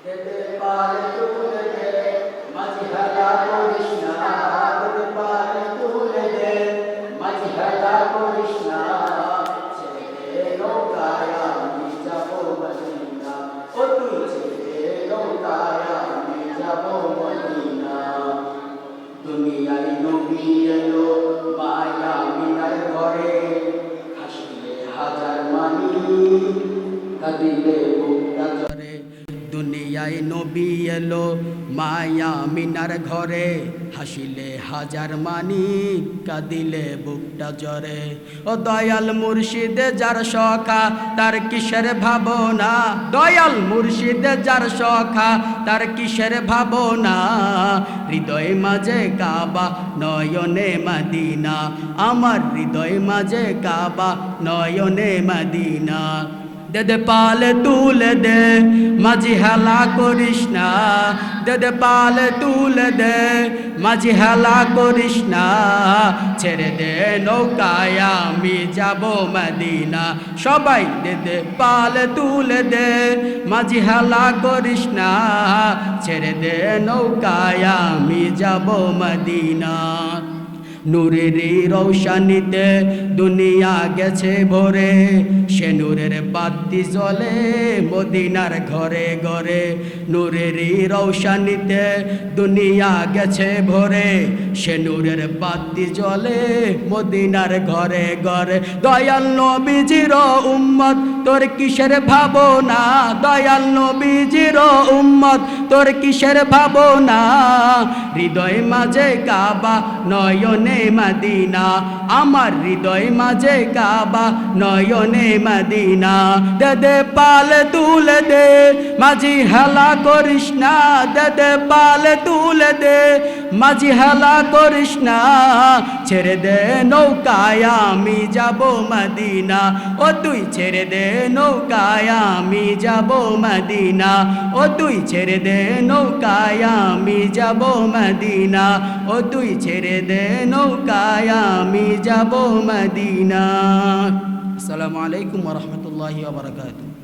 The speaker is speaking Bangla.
দেদে পালে তুলে দে মাঝি হেলা করিস না দেদে পালে তুলে দে মাঝি হেলা করিস না ছেড়ে নৌকায় আমি যাব মদিনা ও তুই ছেড়ে নৌকায় আমি যাব মদিনা দুনিয়ায় নবী এলো মায়া মিনার ঘরে হাসিলে হাজার মানি কাঁদিলে বুকটা জ্বরে দুনিয়ায় নবী এলো মায়া মিনার ঘরে হাসিলে হাজার মানি কাঁদিলে বুকটা জ্বরে ও দয়াল মুর্শিদে যার সখা তার কিসের ভাবনা দয়াল মুর্শিদে যার সখা তার কিসের ভাবনা হৃদয় মাঝে কাবা নয়নে মদিনা আমার হৃদয় মাঝে কাবা নয়নে মদিনা দেদে পালে তুলে দে মাঝি হেলা করিস না দেদে পালে তুলে দে মাঝি হেলা করিস না ছেড়ে দে নৌকায় আমি যাব মদিনা সবাই দেদে পালে তুলে দে মাঝি হেলা করিস না ছেড়ে দে নৌকায় আমি যাব মদিনা নূরের রৌশনীতে দুনিয়া গেছে ভরে সে নূরের বাতি জ্বলে মদিনার ঘরে ঘরে নূরের রৌশনীতে দুনিয়া গেছে ভরে সে নূরের বাতি জ্বলে মদিনার ঘরে ঘরে দয়াল নবীজির উম্মত তোর কিসের ভাবনা দয়াল নবীজির উম্মত তোর কিসের ভাবনা হৃদয় মাঝে কাবা নয়নে মদিনা আমার হৃদয় মাঝে কাবা নয়নে মদিনা দেদে পালে তুলে দে মাঝি হেলা করিস না দেদে পালে তুলে দে মাঝি হেলা করিস না ছেড়ে দে নৌকায় আমি যাব মদিনা ও তুই ছেড়ে দে নৌকায় আমি যাব মদিনা ও তুই ছেড়ে দে নৌকায় আমি যাব মদিনা ও তুই ছেড়ে দে নৌকায় আমি যাব মদিনা আসসালামু আলাইকুম ওয়া রাহমাতুল্লাহি ওয়া বারাকাতুহু।